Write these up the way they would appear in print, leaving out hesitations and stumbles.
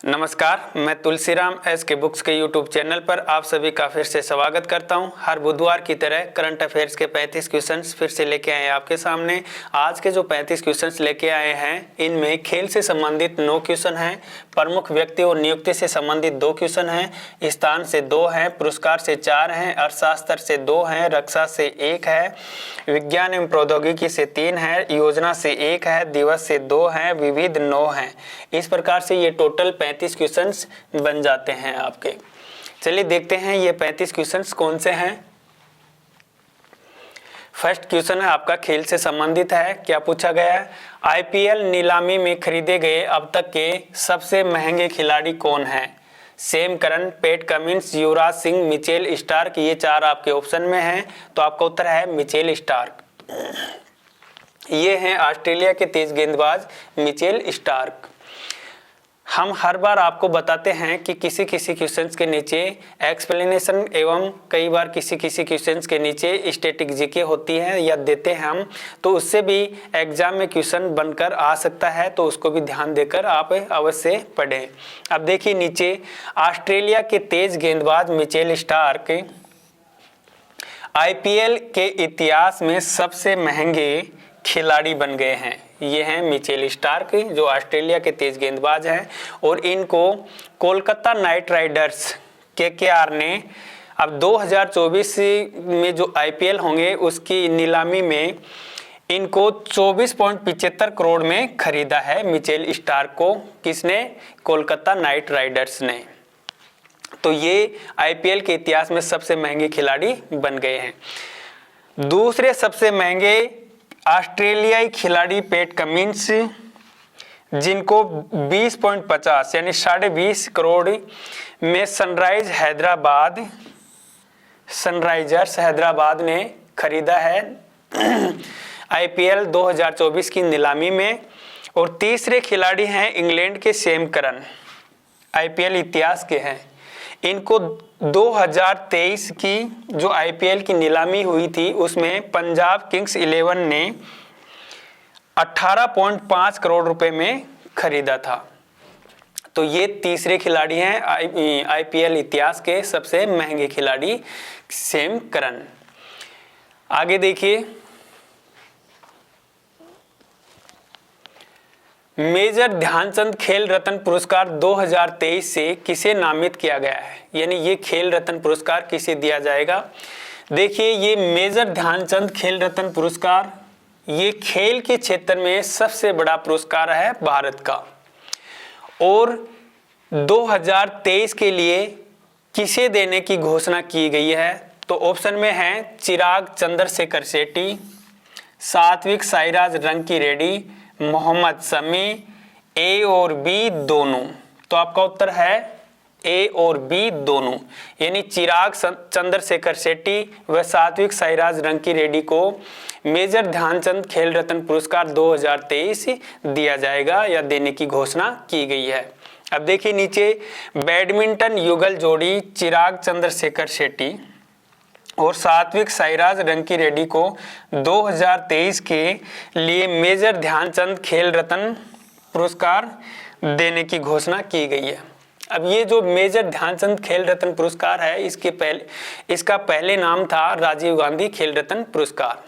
नमस्कार, मैं तुलसीराम एस के बुक्स के यूट्यूब चैनल पर आप सभी का फिर से स्वागत करता हूं। हर बुधवार की तरह करंट अफेयर्स के 35 क्वेश्चंस फिर से लेके आए हैं आपके सामने। आज के जो 35 क्वेश्चंस लेके आए हैं इनमें खेल से संबंधित 9 क्वेश्चन हैं, प्रमुख व्यक्ति और नियुक्ति से संबंधित 2 क्वेश्चन हैं, स्थान से 2 हैं, पुरस्कार से 4 हैं, अर्थशास्त्र से 2 हैं, रक्षा से 1 है, विज्ञान एवं प्रौद्योगिकी से 3 है, योजना से 1 है, दिवस से 2 हैं, विविध 9 हैं। इस प्रकार से ये टोटल 35 क्वेश्चंस बन जाते हैं आपके। चलिए देखते हैं ये 35 क्वेश्चंस कौन से हैं। फर्स्ट क्वेश्चन है आपका खेल से संबंधित है। क्या पूछा गया है? आईपीएल नीलामी में खरीदे गए अब तक के सबसे महंगे खिलाड़ी कौन हैं? Sam Curran, PAT Cummins, Yuvraj Singh, Mitchell Starc. ये 4 आपके ऑप्शन में हैं, तो आपका उत्तर है मिचेल स्टार्क। ये हैं ऑस्ट्रेलिया के तेज गेंदबाज मिचेल स्टार्क। हम हर बार आपको बताते हैं कि किसी किसी क्वेश्चंस के नीचे एक्सप्लेनेशन एवं कई बार किसी किसी क्वेश्चंस के नीचे स्टैटिक जीके होती है या देते हैं हम, तो उससे भी एग्जाम में क्वेश्चन बनकर आ सकता है, तो उसको भी ध्यान देकर आप अवश्य पढ़ें। अब देखिए नीचे, ऑस्ट्रेलिया के तेज गेंदबाज मिचेल स्टार्क आईपीएल के इतिहास में सबसे महंगे खिलाड़ी बन गए हैं। ये हैं मिचेल स्टार्क जो ऑस्ट्रेलिया के तेज गेंदबाज हैं, और इनको कोलकाता नाइट राइडर्स केकेआर ने अब 2024 में जो आईपीएल होंगे उसकी नीलामी में इनको 24.75 करोड़ में खरीदा है। मिचेल स्टार्क को किसने? कोलकाता नाइट राइडर्स ने। तो ये आईपीएल के इतिहास में सबसे महंगे खिलाड़ी बन गए हैं। दूसरे सबसे महंगे ऑस्ट्रेलियाई खिलाड़ी पैट कमिंस, जिनको 20.50 यानी 20.5 करोड़ में सनराइजर्स हैदराबाद ने खरीदा है आईपीएल 2024 की नीलामी में। और तीसरे खिलाड़ी हैं इंग्लैंड के सैम करन, आईपीएल इतिहास के हैं। इनको 2023 की जो आईपीएल की नीलामी हुई थी उसमें पंजाब किंग्स 11 ने 18.5 करोड़ रुपए में खरीदा था। तो ये तीसरे खिलाड़ी हैं आईपीएल इतिहास के सबसे महंगे खिलाड़ी सैम करन। आगे देखिए, मेजर ध्यानचंद खेल रत्न पुरस्कार 2023 से किसे नामित किया गया है? यानी ये खेल रत्न पुरस्कार किसे दिया जाएगा? देखिए, ये मेजर ध्यानचंद खेल रत्न पुरस्कार ये खेल के क्षेत्र में सबसे बड़ा पुरस्कार है भारत का। और 2023 के लिए किसे देने की घोषणा की गई है? तो ऑप्शन में है चिराग चंद्रशेखर शेट्टी, सात्विक साईराज रंकी रेड्डी, मोहम्मद शमी, ए और बी दोनों। तो आपका उत्तर है ए और बी दोनों, यानी चिराग चंद्रशेखर शेट्टी व सात्विक साईराज रंकी रेड्डी को मेजर ध्यानचंद खेल रत्न पुरस्कार 2023 दिया जाएगा या देने की घोषणा की गई है। अब देखिए नीचे, बैडमिंटन युगल जोड़ी चिराग चंद्रशेखर शेट्टी और सात्विक साईराज रंकी रेड्डी को 2023 के लिए मेजर ध्यानचंद खेल रत्न पुरस्कार देने की घोषणा की गई है। अब ये जो मेजर ध्यानचंद खेल रत्न पुरस्कार है इसका पहले नाम था राजीव गांधी खेल रत्न पुरस्कार।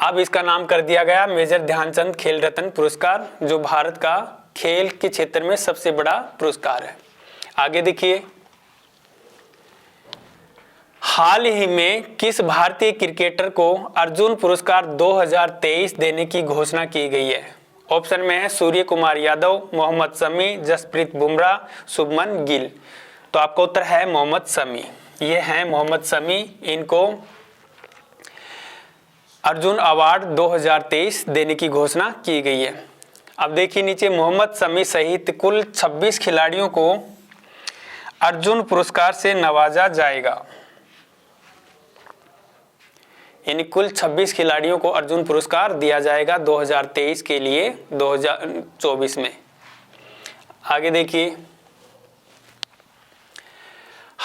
अब इसका नाम कर दिया गया मेजर ध्यानचंद खेल रत्न पुरस्कार, जो भारत का खेल के क्षेत्र में सबसे बड़ा पुरस्कार है। आगे देखिए, हाल ही में किस भारतीय क्रिकेटर को अर्जुन पुरस्कार 2023 देने की घोषणा की गई है? ऑप्शन में है सूर्य कुमार यादव, मोहम्मद शमी, जसप्रीत बुमराह, शुभमन गिल। तो आपका उत्तर है मोहम्मद शमी। ये हैं मोहम्मद शमी, इनको अर्जुन अवार्ड 2023 देने की घोषणा की गई है। अब देखिए नीचे, मोहम्मद शमी सहित कुल 26 खिलाड़ियों को अर्जुन पुरस्कार से नवाजा जाएगा। यानी कुल 26 खिलाड़ियों को अर्जुन पुरस्कार दिया जाएगा 2023 के लिए 2024 में। आगे देखिए,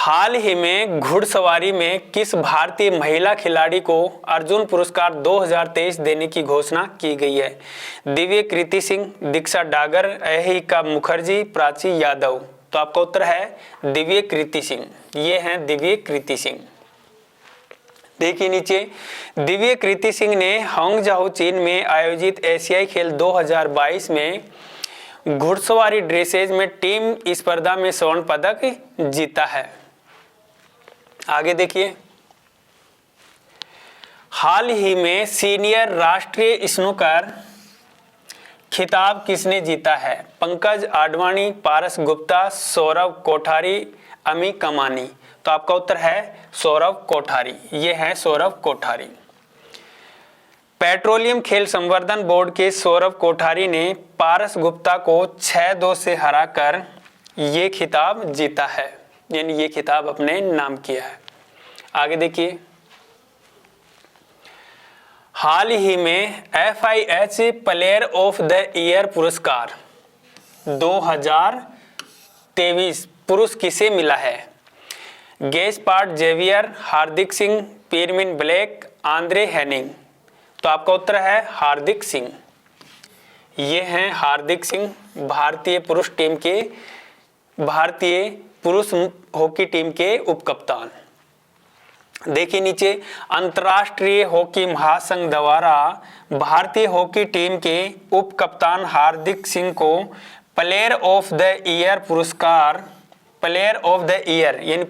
हाल ही में घुड़सवारी में किस भारतीय महिला खिलाड़ी को अर्जुन पुरस्कार 2023 देने की घोषणा की गई है? दिव्य कृति सिंह, दीक्षा डागर, अहिका मुखर्जी, प्राची यादव। तो आपका उत्तर है दिव्य कृति सिंह। ये हैं दिव्य कृति सिंह। देखिए नीचे, दिव्य कृति सिंह ने हांगझाऊ चीन में आयोजित एशियाई खेल 2022 में घुड़सवारी ड्रेसेज में टीम स्पर्धा में स्वर्ण पदक जीता है। आगे देखिए, हाल ही में सीनियर राष्ट्रीय स्नूकर खिताब किसने जीता है? पंकज आडवाणी, पारस गुप्ता, सौरव कोठारी, अमी कमानी। तो आपका उत्तर है सौरव कोठारी। ये है सौरव कोठारी। पेट्रोलियम खेल संवर्धन बोर्ड के सौरव कोठारी ने पारस गुप्ता को 6-2 से हराकर ये खिताब जीता है, यानी ये खिताब अपने नाम किया है। आगे देखिए, हाल ही में FIH player of the year पुरस्कार 2023 पुरुष किसे मिला है? गेस्पार्ड जेवियर, हार्दिक सिंह, पियरमिन ब्लैक, आंद्रे हेनिंग। तो आपका उत्तर है हार्दिक सिंह। ये हैं हार्दिक सिंह, भारतीय पुरुष हॉकी टीम के उपकप्तान। देखिए नीचे, अंतर्राष्ट्रीय हॉकी महासंघ द्वारा भारतीय हॉकी टीम के उप कप्तान हार्दिक सिंह को प्लेयर ऑफ द ईयर पुरस्कार, प्लेयर ऑफ द ईयर यानी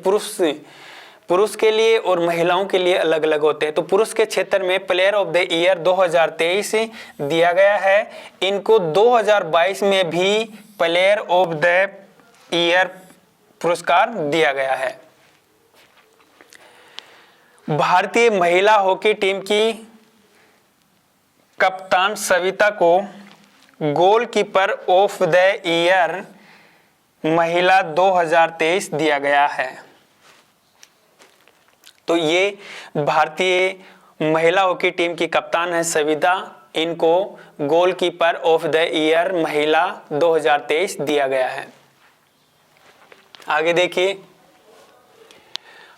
पुरुष के लिए और महिलाओं के लिए अलग अलग होते हैं। तो पुरुष के क्षेत्र में प्लेयर ऑफ द ईयर 2023 दिया गया है। इनको 2022 में भी प्लेयर ऑफ द ईयर पुरस्कार दिया गया है। भारतीय महिला हॉकी टीम की कप्तान सविता को गोलकीपर ऑफ द ईयर महिला 2023 दिया गया है। तो ये भारतीय महिला हॉकी टीम की कप्तान है सविता, इनको गोलकीपर ऑफ द ईयर महिला 2023 दिया गया है। आगे देखिए,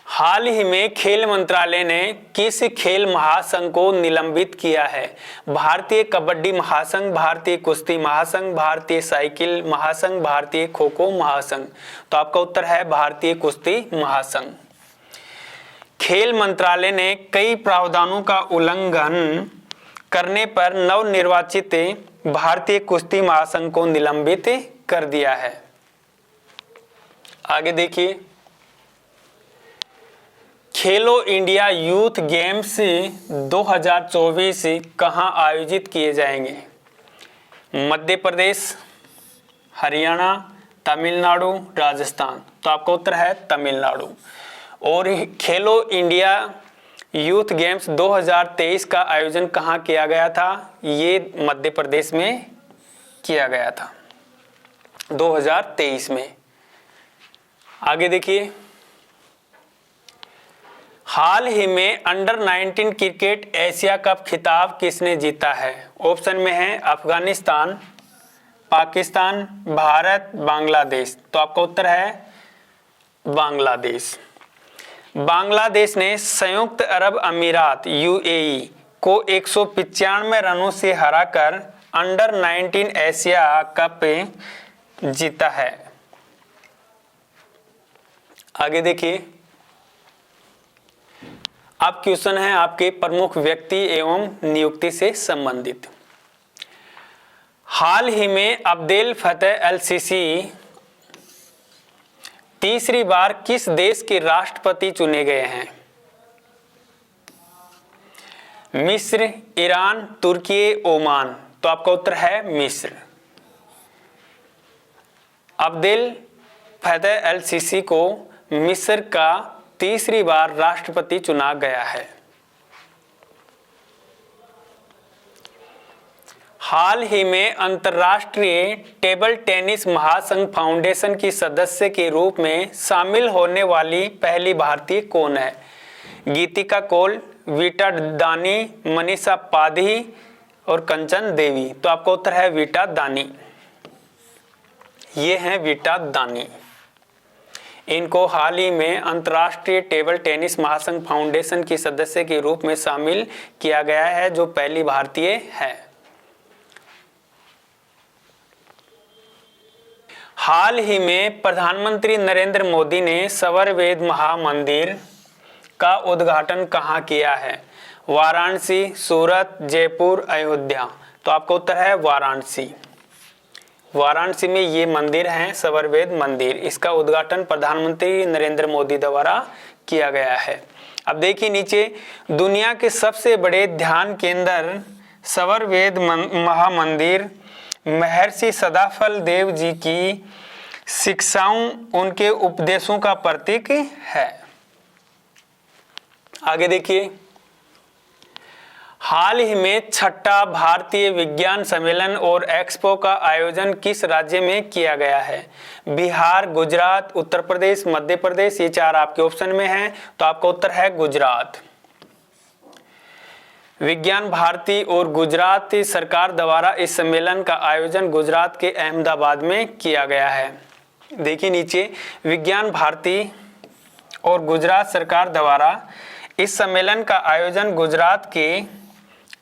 हाल ही में खेल मंत्रालय ने किस खेल महासंघ को निलंबित किया है? भारतीय कबड्डी महासंघ, भारतीय कुश्ती महासंघ, भारतीय साइकिल महासंघ, भारतीय खो खो महासंघ। तो आपका उत्तर है भारतीय कुश्ती महासंघ। खेल मंत्रालय ने कई प्रावधानों का उल्लंघन करने पर नवनिर्वाचित भारतीय कुश्ती महासंघ को निलंबित कर दिया है। आगे देखिए, खेलो इंडिया यूथ गेम्स 2024 कहां आयोजित किए जाएंगे? मध्य प्रदेश, हरियाणा, तमिलनाडु, राजस्थान। तो आपका उत्तर है तमिलनाडु। और खेलो इंडिया यूथ गेम्स 2023 का आयोजन कहां किया गया था? ये मध्य प्रदेश में किया गया था 2023 में। आगे देखिए, हाल ही में अंडर 19 क्रिकेट एशिया कप खिताब किसने जीता है? ऑप्शन में है अफगानिस्तान, पाकिस्तान, भारत, बांग्लादेश। तो आपका उत्तर है बांग्लादेश। बांग्लादेश ने संयुक्त अरब अमीरात UAE को 195 रनों से हराकर अंडर 19 एशिया कप जीता है। आगे देखिए, अब क्वेश्चन है आपके प्रमुख व्यक्ति एवं नियुक्ति से संबंधित। हाल ही में अब्देल फतेह अल सीसी तीसरी बार किस देश के राष्ट्रपति चुने गए हैं? मिस्र, ईरान, तुर्की, ओमान। तो आपका उत्तर है मिस्र। अब्देल फतेह अल सीसी को मिस्र का तीसरी बार राष्ट्रपति चुना गया है। हाल ही में अंतर्राष्ट्रीय टेबल टेनिस महासंघ फाउंडेशन की सदस्य के रूप में शामिल होने वाली पहली भारतीय कौन है? गीतिका कौल, वीटा दानी, मनीषा पाधी और कंचन देवी। तो आपका उत्तर है वीटा दानी। ये हैं वीटा दानी। इनको हाल ही में अंतर्राष्ट्रीय टेबल टेनिस महासंघ फाउंडेशन की सदस्य के रूप में शामिल किया गया है, जो पहली भारतीय है। हाल ही में प्रधानमंत्री नरेंद्र मोदी ने सवरवेद महामंदिर का उद्घाटन कहाँ किया है? वाराणसी, सूरत, जयपुर, अयोध्या। तो आपका उत्तर है वाराणसी। वाराणसी में ये मंदिर है सवरवेद मंदिर। इसका उद्घाटन प्रधानमंत्री नरेंद्र मोदी द्वारा किया गया है। अब देखिए नीचे, दुनिया के सबसे बड़े ध्यान केंद्र सवरवेद महामंदिर महर्षि सदाफल देव जी की शिक्षाओं, उनके उपदेशों का प्रतीक है। आगे देखिए, हाल ही में छठा भारतीय विज्ञान सम्मेलन और एक्सपो का आयोजन किस राज्य में किया गया है? बिहार, गुजरात, उत्तर प्रदेश, मध्य प्रदेश। ये चार आपके ऑप्शन में हैं, तो आपका उत्तर है गुजरात। विज्ञान भारती और गुजरात सरकार द्वारा इस सम्मेलन का आयोजन गुजरात के अहमदाबाद में किया गया है। देखिए नीचे, विज्ञान भारती और गुजरात सरकार द्वारा इस सम्मेलन का आयोजन गुजरात के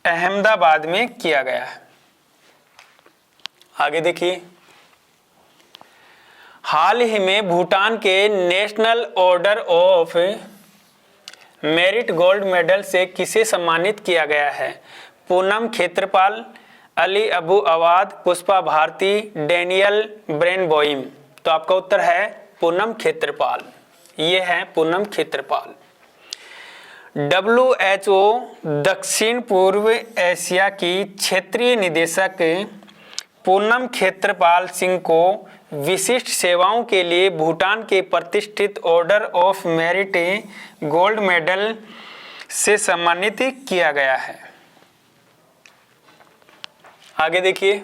अहमदाबाद में किया गया है। आगे देखिए, हाल ही में भूटान के national order of merit gold medal से किसे सम्मानित किया गया है? पूनम खेत्रपाल, अली अबू अवाद, पुष्पा भारती, डैनियल ब्रेनबोइम। तो आपका उत्तर है पूनम खेत्रपाल। ये है पूनम खेत्रपाल। WHO दक्षिण पूर्व एशिया की क्षेत्रीय निदेशक पूनम खेत्रपाल सिंह को विशिष्ट सेवाओं के लिए भूटान के प्रतिष्ठित order of merit gold medal से सम्मानित किया गया है। आगे देखिए,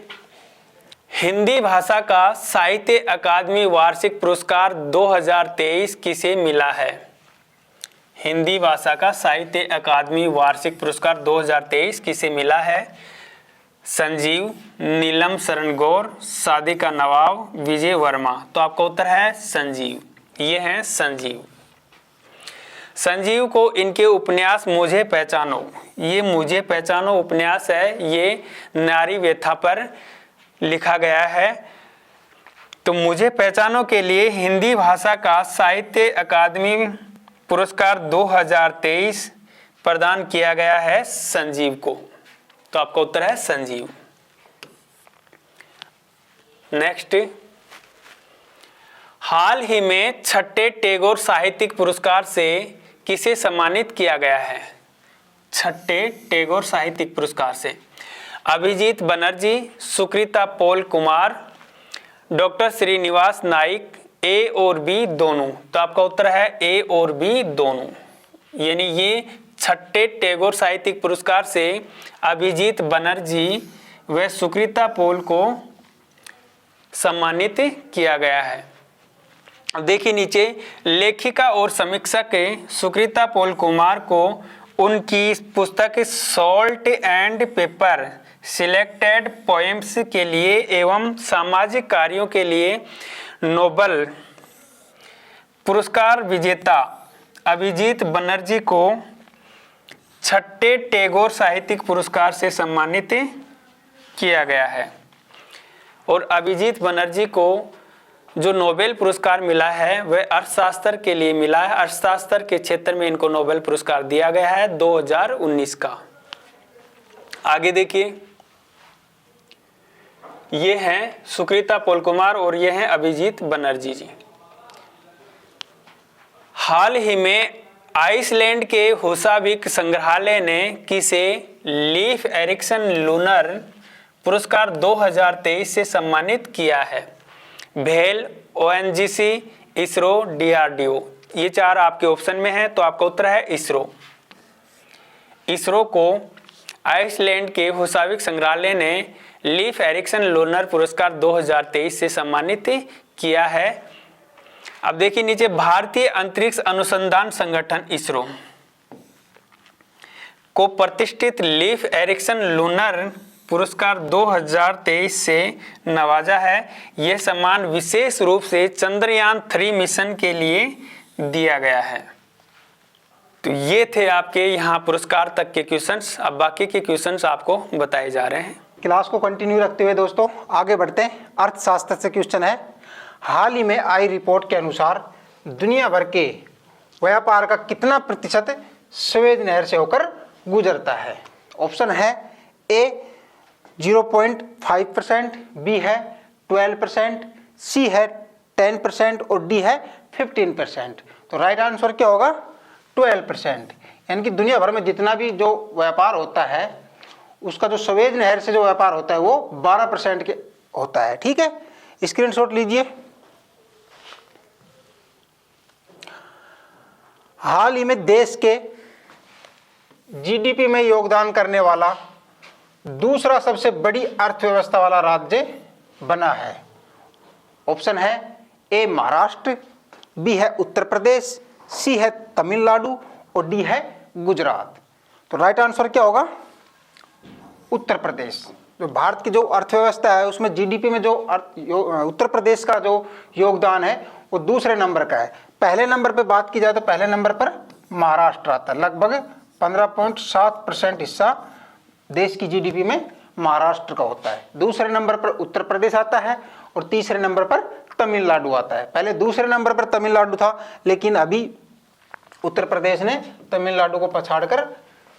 हिंदी भाषा का साहित्य अकादमी वार्षिक पुरस्कार 2023 किसे मिला है? हिंदी भाषा का साहित्य अकादमी वार्षिक पुरस्कार 2023 किसे मिला है? संजीव, नीलम शरण गौर, सादिका नवाब, विजय वर्मा। तो आपका उत्तर है संजीव। ये हैं संजीव। संजीव को इनके उपन्यास मुझे पहचानो, ये मुझे पहचानो उपन्यास है, ये नारी व्यथा पर लिखा गया है। तो मुझे पहचानो के लिए हिंदी भाषा का साहित्य अकादमी पुरस्कार 2023 प्रदान किया गया है संजीव को। तो आपका उत्तर है संजीव। नेक्स्ट, हाल ही में छठे टैगोर साहित्यिक पुरस्कार से किसे सम्मानित किया गया है? छठे टैगोर साहित्यिक पुरस्कार से अभिजीत बनर्जी, सुकृता पॉल कुमार, डॉक्टर श्रीनिवास नाइक, ए और बी दोनों। तो आपका उत्तर है ए और बी दोनों। यानी ये छठे टैगोर साहित्यिक पुरस्कार से अभिजीत बनर्जी व सुकृता पॉल को सम्मानित किया गया है। अब देखिए नीचे, लेखिका और समीक्षक सुकृता पॉल कुमार को उनकी पुस्तक salt and paper selected poems के लिए एवं सामाजिक कार्यों के लिए नोबेल पुरस्कार विजेता अभिजीत बनर्जी को छठे टैगोर साहित्यिक पुरस्कार से सम्मानित किया गया है। और अभिजीत बनर्जी को जो नोबेल पुरस्कार मिला है वह अर्थशास्त्र के लिए मिला है। अर्थशास्त्र के क्षेत्र में इनको नोबेल पुरस्कार दिया गया है 2019 का। आगे देखिए, ये हैं सुकृता पॉल कुमार और ये हैं अभिजीत बनर्जी जी। हाल ही में आइसलैंड के हुसाविक संग्रहालय ने किसे लीफ एरिक्सन लूनर पुरस्कार 2023 से सम्मानित किया है? भेल, ONGC, इसरो, DRDO। ये चार आपके ऑप्शन में है, तो आपका उत्तर है इसरो। इसरो को आइसलैंड के हुसाविक संग्रहालय ने लीफ एरिक्सन लूनर पुरस्कार 2023 से सम्मानित किया है। अब देखिए नीचे, भारतीय अंतरिक्ष अनुसंधान संगठन इसरो को प्रतिष्ठित लीफ एरिक्सन लूनर पुरस्कार 2023 से नवाजा है। यह सम्मान विशेष रूप से चंद्रयान 3 मिशन के लिए दिया गया है। तो ये थे आपके यहाँ पुरस्कार तक के क्वेश्चंस। अब बाकी के क्वेश्चंस आपको बताए जा रहे हैं। क्लास को कंटिन्यू रखते हुए दोस्तों आगे बढ़ते हैं। अर्थशास्त्र से क्वेश्चन है, हाल ही में आई रिपोर्ट के अनुसार दुनिया भर के व्यापार का कितना प्रतिशत स्वेज नहर से होकर गुजरता है? ऑप्शन है ए 0.5%, बी है 12%, सी है 10% और डी है 15%। तो राइट आंसर क्या होगा? 12%। यानी कि दुनिया भर में जितना भी जो व्यापार होता है उसका जो स्वेज नहर से जो व्यापार होता है वो 12% के होता है। ठीक है, स्क्रीनशॉट लीजिए। हाल ही में देश के जीडीपी में योगदान करने वाला दूसरा सबसे बड़ी अर्थव्यवस्था वाला राज्य बना है। ऑप्शन है ए महाराष्ट्र, बी है उत्तर प्रदेश, सी है तमिलनाडु और डी है गुजरात। तो राइट आंसर क्या होगा? उत्तर प्रदेश। जो भारत की जो अर्थव्यवस्था है उसमें जीडीपी में जो उत्तर प्रदेश का जो योगदान है वो दूसरे नंबर का है। पहले नंबर पे बात की जाए तो पहले नंबर पर महाराष्ट्र आता है। लगभग 15.7% हिस्सा देश की जीडीपी में महाराष्ट्र का होता है। दूसरे नंबर पर उत्तर प्रदेश आता है और तीसरे नंबर पर तमिलनाडु आता है। पहले दूसरे नंबर पर तमिलनाडु था, लेकिन अभी उत्तर प्रदेश ने तमिलनाडु को पछाड़कर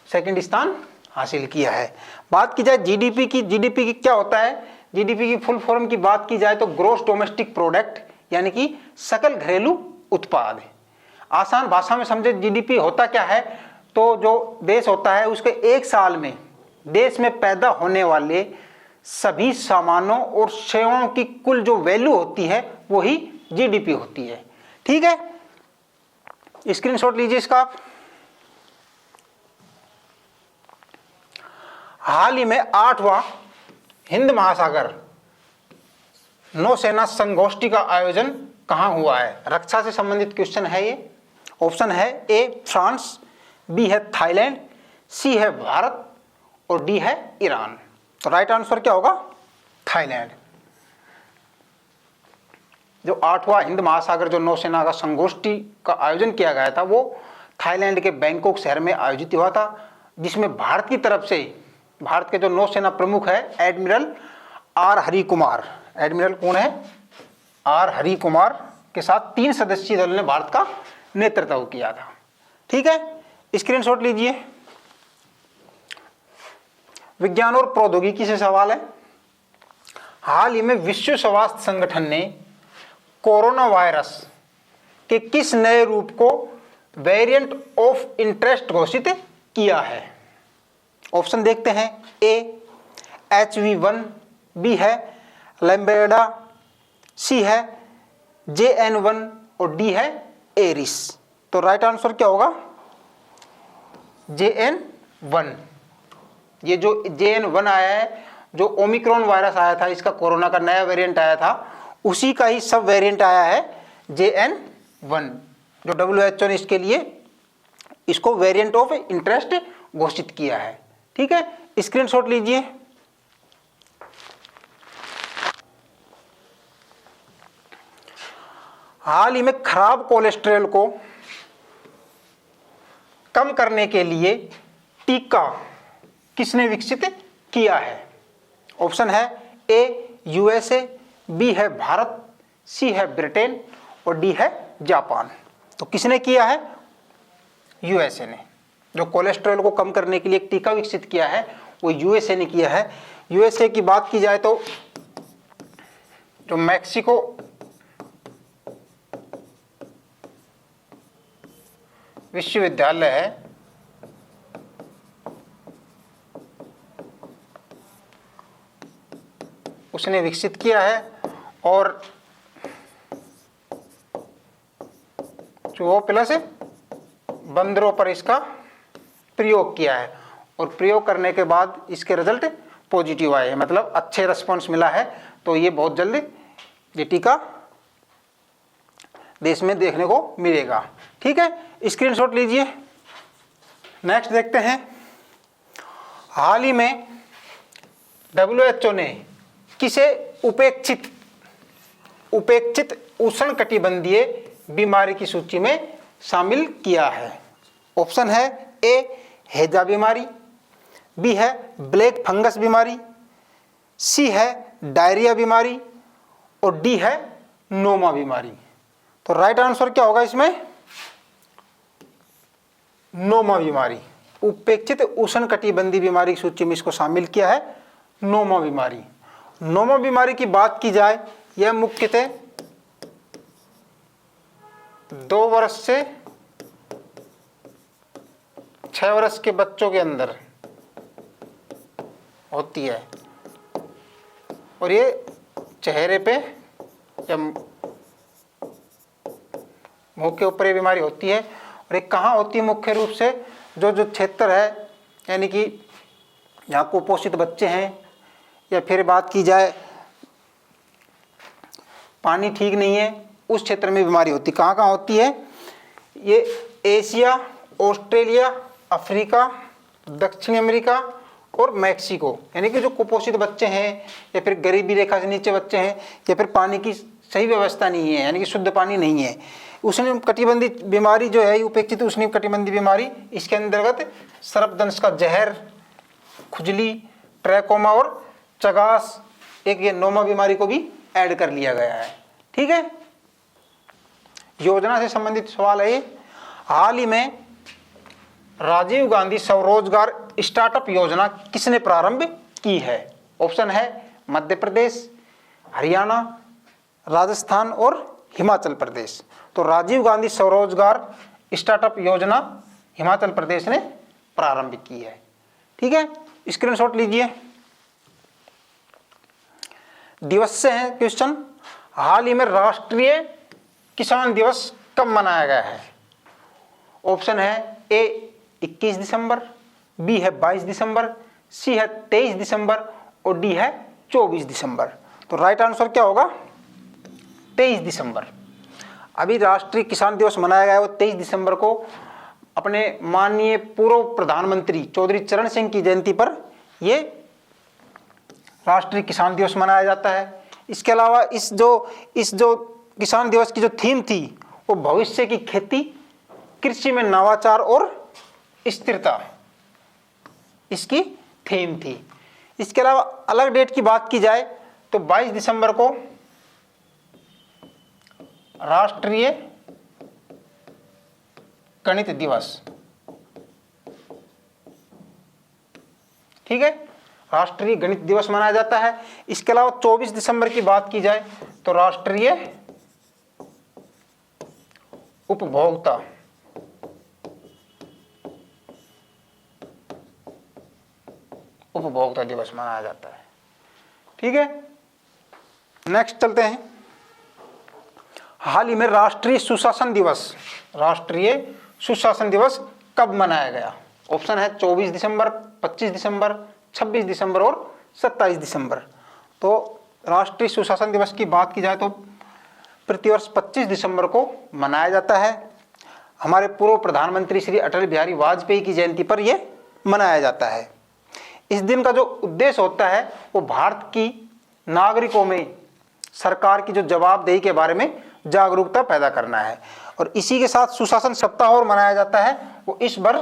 सेकंड स्थान हासिल किया है। बात की जाए जीडीपी की क्या होता है? जीडीपी की फुल फॉर्म की बात की जाए तो ग्रॉस डोमेस्टिक प्रोडक्ट, यानी कि सकल घरेलू उत्पाद। आसान भाषा में समझे जीडीपी होता क्या है? तो जो देश होता है उसके एक साल में देश में पैदा होने वाले सभी सामानों और सेवाओं की कुल जो वैल्यू होती है वही जीडीपी होती है। ठीक है, स्क्रीनशॉट लीजिए इसका आप। हाल ही में 8वां हिंद महासागर नौसेना संगोष्ठी का आयोजन कहां हुआ है? रक्षा से संबंधित क्वेश्चन है ये। ऑप्शन है ए फ्रांस, बी है थाईलैंड, सी है भारत और डी है ईरान। तो राइट आंसर क्या होगा? थाईलैंड। जो 8वां हिंद महासागर जो नौसेना का संगोष्ठी का आयोजन किया गया था वो थाईलैंड के बैंकॉक शहर में आयोजित हुआ था, जिसमें भारत की तरफ से भारत के जो नौसेना प्रमुख है admiral R Hari Kumar, admiral कौन है? आर हरि कुमार के साथ 3 सदस्यीय दल ने भारत का नेतृत्व किया था। ठीक है, स्क्रीनशॉट लीजिए। विज्ञान और प्रौद्योगिकी से सवाल है। हाल ही में विश्व स्वास्थ्य संगठन ने कोरोना वायरस के किस नए रूप को वेरिएंट ऑफ इंटरेस्ट घोषित किया है? ऑप्शन देखते हैं। ए HV1, बी है लैम्बेडा, सी है JN1 और डी है एरिस। तो राइट आंसर क्या होगा? JN1। ये जो JN1 आया है, जो ओमिक्रॉन वायरस आया था, इसका कोरोना का नया वेरिएंट आया था, उसी का ही सब वेरिएंट आया है JN1, जो WHO ने इसके लिए इसको वेरिएंट ऑफ इंटरेस्ट घोषित किया है। ठीक है, स्क्रीनशॉट लीजिए। हाल ही में खराब कोलेस्ट्रॉल को कम करने के लिए टीका किसने विकसित किया है? ऑप्शन है ए USA, बी है भारत, सी है ब्रिटेन और डी है जापान। तो किसने किया है? USA ने। जो कोलेस्ट्रॉल को कम करने के लिए एक टीका विकसित किया है वो USA ने किया है। USA की बात की जाए तो जो मैक्सिको विश्वविद्यालय है उसने विकसित किया है और चूहों से बंदरों पर इसका प्रयोग किया है और प्रयोग करने के बाद इसके रिजल्ट पॉजिटिव आए हैं, मतलब अच्छे रिस्पॉन्स मिला है। तो ये बहुत जल्दी ये टीका देश में देखने को मिलेगा। ठीक है, स्क्रीनशॉट लीजिए। नेक्स्ट देखते हैं। हाल ही में WHO ने किसे उपेक्षित उष्णकटिबंधीय बीमारी की सूची में शामिल किया है? ऑप्शन है ए हैजा बीमारी, बी है ब्लैक फंगस बीमारी, सी है डायरिया बीमारी और डी है नोमा बीमारी। तो राइट आंसर क्या होगा इसमें? नोमा बीमारी। उपेक्षित उष्णकटिबंधीय बीमारी की सूची में इसको शामिल किया है, नोमा बीमारी। नोमा बीमारी की बात की जाए, यह मुख्यतः 2 वर्ष से 6 वर्ष के बच्चों के अंदर होती है और ये चेहरे पे या मुंह के ऊपर ये बीमारी होती है। और ये कहाँ होती है? मुख्य रूप से जो क्षेत्र है, यानी कि जहाँ कुपोषित बच्चे हैं, या फिर बात की जाए पानी ठीक नहीं है उस क्षेत्र में बीमारी होती है। कहाँ होती है? ये एशिया, ऑस्ट्रेलिया, अफ्रीका, दक्षिण अमेरिका और मैक्सिको, यानी कि जो कुपोषित बच्चे हैं या फिर गरीबी रेखा से नीचे बच्चे हैं या फिर पानी की सही व्यवस्था नहीं है, यानी कि शुद्ध पानी नहीं है, उष्णकटिबंधीय बीमारी जो है उपेक्षित उष्णकटिबंधीय बीमारी, इसके अंतर्गत सर्पदंश का जहर, खुजली, ट्रैकोमा और चगास, एक ये नोमा बीमारी को भी ऐड कर लिया गया है। ठीक है, योजना से संबंधित सवाल है। हाल ही में राजीव गांधी स्वरोजगार स्टार्टअप योजना किसने प्रारंभ की है? ऑप्शन है मध्य प्रदेश, हरियाणा, राजस्थान और हिमाचल प्रदेश। तो राजीव गांधी स्वरोजगार स्टार्टअप योजना हिमाचल प्रदेश ने प्रारंभ की है। ठीक है, स्क्रीनशॉट लीजिए। दिवस से है क्वेश्चन। हाल ही में राष्ट्रीय किसान दिवस कब मनाया गया है? ऑप्शन है ए 21 दिसंबर, बी है 22 दिसंबर, सी है 23 दिसंबर और डी है 24 दिसंबर। तो राइट आंसर क्या होगा? 23 दिसंबर। अभी राष्ट्रीय किसान दिवस मनाया गया है वो 23 दिसंबर को अपने माननीय पूर्व प्रधानमंत्री चौधरी चरण सिंह की जयंती पर ये राष्ट्रीय किसान दिवस मनाया जाता है। इसके अलावा इस जो किसान दिवस की जो थीम थी वो भविष्य की खेती, कृषि में नवाचार और स्थिरता, इसकी थीम थी। इसके अलावा अलग डेट की बात की जाए तो 22 दिसंबर को राष्ट्रीय गणित दिवस, ठीक है, राष्ट्रीय गणित दिवस मनाया जाता है। इसके अलावा 24 दिसंबर की बात की जाए तो राष्ट्रीय उपभोक्ता दिवस मनाया जाता है। ठीक है, नेक्स्ट चलते हैं। हाल ही में राष्ट्रीय सुशासन दिवस कब मनाया गया? ऑप्शन है 24 दिसंबर, 25 दिसंबर, 26 दिसंबर और 27 दिसंबर। तो राष्ट्रीय सुशासन दिवस की बात की जाए तो प्रतिवर्ष 25 दिसंबर को मनाया जाता है। हमारे पूर्व प्रधानमंत्री श्री अटल बिहारी वाजपेयी की जयंती पर यह मनाया जाता है। इस दिन का जो उद्देश्य होता है वो भारत की नागरिकों में सरकार की जो जवाबदेही के बारे में जागरूकता पैदा करना है। और इसी के साथ सुशासन सप्ताह और मनाया जाता है, वो इस बार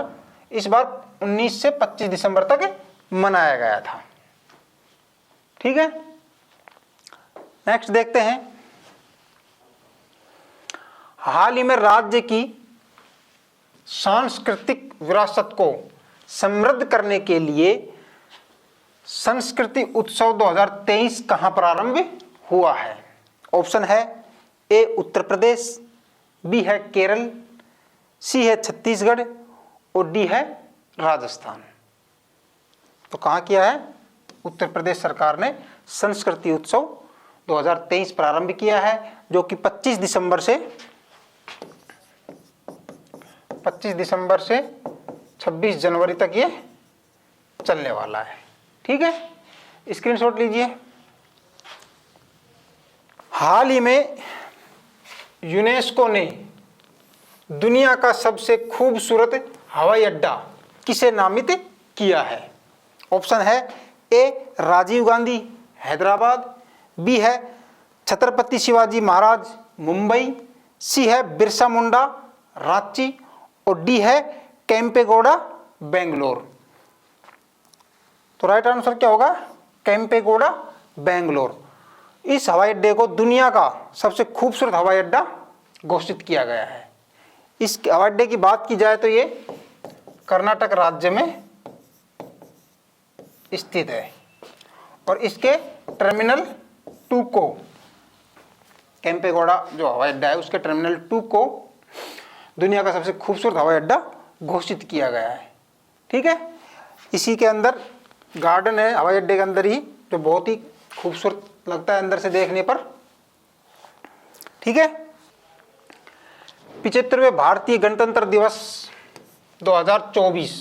19 से 25 दिसंबर तक मनाया गया था। ठीक है, नेक्स्ट देखते हैं। हाल ही में राज्य की सांस्कृतिक विरासत को समृद्ध करने के लिए संस्कृति उत्सव 2023 कहां प्रारंभ हुआ है? ऑप्शन है ए उत्तर प्रदेश, बी है केरल, सी है छत्तीसगढ़ और डी है राजस्थान। तो कहां किया है? उत्तर प्रदेश सरकार ने संस्कृति उत्सव 2023 प्रारंभ किया है, जो कि 25 दिसंबर से 26 जनवरी तक ये चलने वाला है। ठीक है, स्क्रीनशॉट लीजिए। हाल ही में यूनेस्को ने दुनिया का सबसे खूबसूरत हवाई अड्डा किसे नामित किया है? ऑप्शन है ए राजीव गांधी हैदराबाद, बी है छत्रपति शिवाजी महाराज मुंबई, सी है बिरसा मुंडा रांची और डी है केम्पेगौड़ा बेंगलोर। तो राइट आंसर क्या होगा? केम्पेगौड़ा बेंगलोर। इस हवाई अड्डे को दुनिया का सबसे खूबसूरत हवाई अड्डा घोषित किया गया है। इस हवाई अड्डे की बात की जाए तो ये कर्नाटक राज्य में स्थित है और इसके टर्मिनल 2 को, केम्पेगौड़ा जो हवाई अड्डा है उसके टर्मिनल 2 को दुनिया का सबसे खूबसूरत हवाई अड्डा घोषित किया गया है। ठीक है, इसी के अंदर गार्डन है हवाई अड्डे के अंदर ही, जो बहुत ही खूबसूरत लगता है अंदर से देखने पर। ठीक है, 75वें भारतीय गणतंत्र दिवस 2024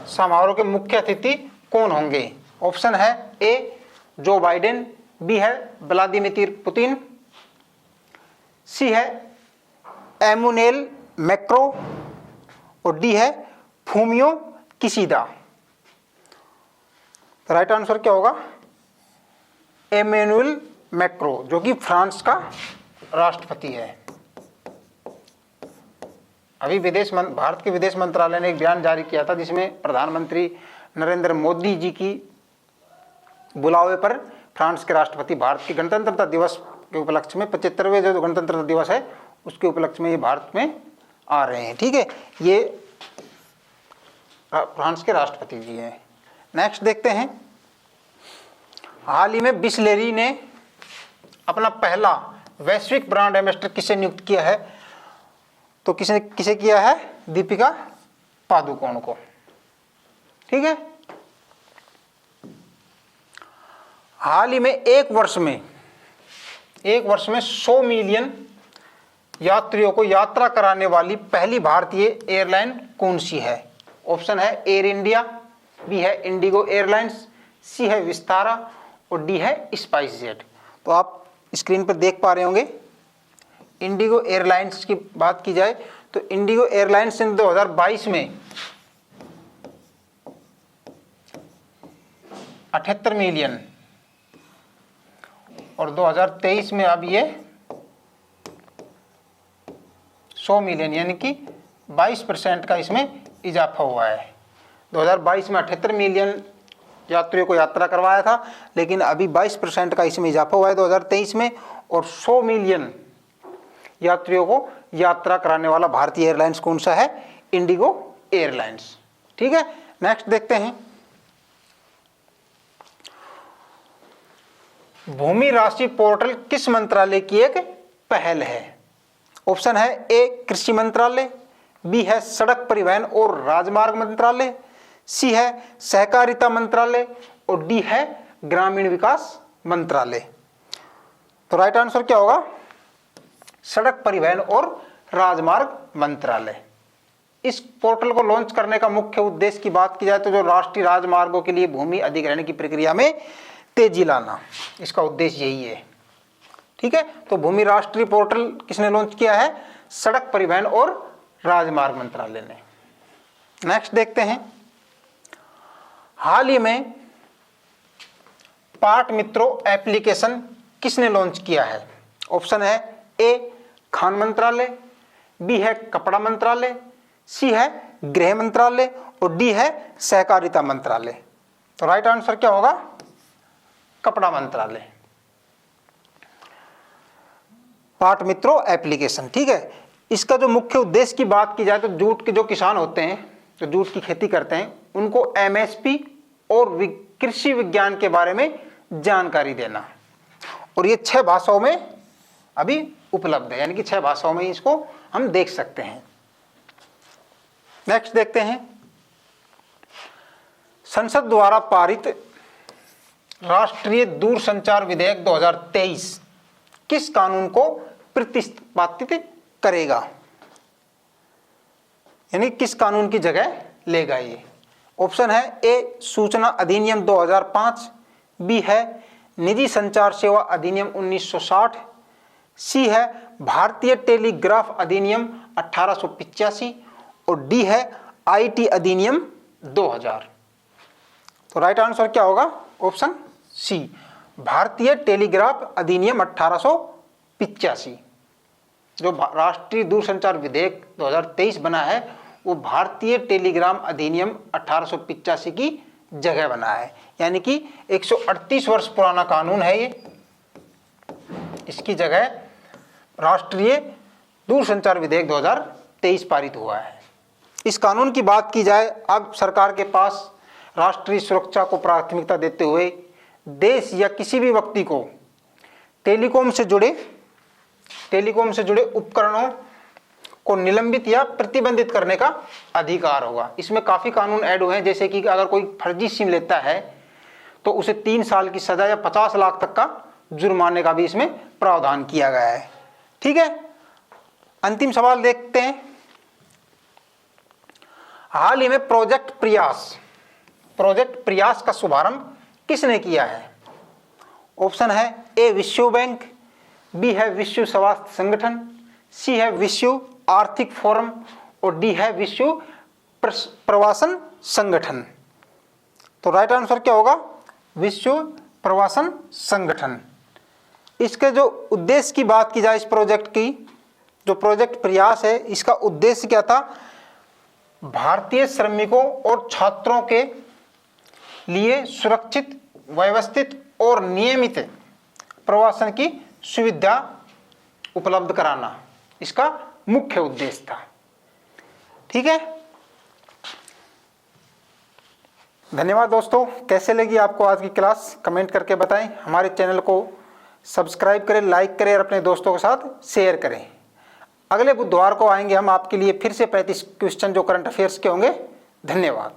समारोह के मुख्य अतिथि कौन होंगे? ऑप्शन है ए जो बाइडेन, बी है व्लादिमीर पुतिन, सी है एमुनेल मैक्रो और डी है फूमियो किशिदा। राइट आंसर क्या होगा? एमेनुएल मैक्रो, जो कि फ्रांस का राष्ट्रपति है। अभी भारत के विदेश मंत्रालय ने एक बयान जारी किया था जिसमें प्रधानमंत्री नरेंद्र मोदी जी की बुलावे पर फ्रांस के राष्ट्रपति भारत के गणतंत्रता दिवस के उपलक्ष्य में 75वें जो गणतंत्रता दिवस है उसके उपलक्ष्य में ये भारत में आ रहे हैं। ठीक है, ये फ्रांस के राष्ट्रपति जी हैं। नेक्स्ट देखते हैं, हाल ही में बिसलेरी ने अपना पहला वैश्विक ब्रांड एम्बेसडर किसे नियुक्त किया है? तो किसे किया है? दीपिका पादुकोण को। ठीक है, हाल ही में एक वर्ष में 100 मिलियन यात्रियों को यात्रा कराने वाली पहली भारतीय एयरलाइन कौन सी है? ऑप्शन है एयर इंडिया, बी है इंडिगो एयरलाइंस, सी है विस्तारा और डी है स्पाइस जेट। तो आप स्क्रीन पर देख पा रहे होंगे, इंडिगो एयरलाइंस की बात की जाए तो इंडिगो एयरलाइंस ने 2022 में 78 मिलियन और 2023 में अब ये 100 मिलियन यानी कि 22% का इसमें इजाफा हुआ है। 2022 में 78 मिलियन यात्रियों को यात्रा करवाया था, लेकिन अभी 22% का इसमें इजाफा हुआ है 2023 में, और 100 मिलियन यात्रियों को यात्रा कराने वाला भारतीय एयरलाइंस कौन सा है? Indigo airlines. ठीक है, नेक्स्ट देखते हैं, भूमि राशि पोर्टल किस मंत्रालय की एक पहल है? ऑप्शन है ए कृषि मंत्रालय, बी है सड़क परिवहन और राजमार्ग मंत्रालय, सी है सहकारिता मंत्रालय और डी है ग्रामीण विकास मंत्रालय। तो राइट आंसर क्या होगा? सड़क परिवहन और राजमार्ग मंत्रालय। इस पोर्टल को लॉन्च करने का मुख्य उद्देश्य की बात की जाए तो जो राष्ट्रीय राजमार्गों के लिए भूमि अधिग्रहण की प्रक्रिया में तेजी लाना, इसका उद्देश्य यही है। ठीक है, तो भूमि राष्ट्रीय पोर्टल किसने लॉन्च किया है? सड़क परिवहन और राजमार्ग मंत्रालय ने। नेक्स्ट देखते हैं, हाल ही में पाट मित्रों एप्लीकेशन किसने लॉन्च किया है? ऑप्शन है ए खान मंत्रालय, बी है कपड़ा मंत्रालय, सी है गृह मंत्रालय और डी है सहकारिता मंत्रालय। तो राइट आंसर क्या होगा? कपड़ा मंत्रालय। पाट मित्रों एप्लीकेशन। ठीक है, इसका जो मुख्य उद्देश्य की बात की जाए तो जूट के जो किसान होते हैं, जो जूट की खेती करते हैं, उनको एमएसपी और कृषि विज्ञान के बारे में जानकारी देना, और ये 6 भाषाओं में अभी उपलब्ध है, यानी कि 6 भाषाओं में इसको हम देख सकते हैं। नेक्स्ट देखते हैं, संसद द्वारा पारित राष्ट्रीय दूरसंचार विधेयक 2023 किस कानून को प्रतिपादित करेगा? यानी किस कानून की जगह लेगा ये? ऑप्शन है ए सूचना अधिनियम 2005, बी है निजी संचार सेवा अधिनियम 1960, सी है भारतीय टेलीग्राफ अधिनियम 1885 और डी है आईटी अधिनियम 2000। तो राइट आंसर क्या होगा? ऑप्शन सी, भारतीय टेलीग्राफ अधिनियम 1885। जो राष्ट्रीय दूरसंचार विधेयक 2023 बना है वो भारतीय टेलीग्राम अधिनियम 1885 की जगह बना है, यानी कि 138 वर्ष पुराना कानून है ये। इसकी जगह राष्ट्रीय दूरसंचार विधेयक 2023 पारित हुआ है। इस कानून की बात की जाए, अब सरकार के पास राष्ट्रीय सुरक्षा को प्राथमिकता देते हुए देश या किसी भी व्यक्ति को टेलीकॉम से जुड़े उपकरणों को निलंबित या प्रतिबंधित करने का अधिकार होगा। इसमें काफ़ी कानून ऐड हुए हैं, जैसे कि अगर कोई फर्जी सिम लेता है तो उसे 3 साल की सजा या 50 लाख तक का जुर्माने का भी इसमें प्रावधान किया गया है। ठीक है, अंतिम सवाल देखते हैं। हाल ही में प्रोजेक्ट प्रयास का शुभारंभ किसने किया है? ऑप्शन है ए विश्व बैंक, बी है विश्व स्वास्थ्य संगठन, सी है विश्व आर्थिक फोरम और डी है विश्व प्रवासन संगठन। तो राइट आंसर क्या होगा? विश्व प्रवासन संगठन। इसके जो उद्देश्य की बात की जाए, इस प्रोजेक्ट की जो प्रोजेक्ट प्रयास है, इसका उद्देश्य क्या था? भारतीय श्रमिकों और छात्रों के लिए सुरक्षित, व्यवस्थित और नियमित प्रवासन की सुविधा उपलब्ध कराना इसका मुख्य उद्देश्य था। ठीक है, धन्यवाद दोस्तों। कैसे लगी आपको आज की क्लास कमेंट करके बताएं। हमारे चैनल को सब्सक्राइब करें, लाइक करें और अपने दोस्तों के साथ शेयर करें। अगले बुधवार को आएंगे हम आपके लिए फिर से 35 क्वेश्चन जो करंट अफेयर्स के होंगे। धन्यवाद।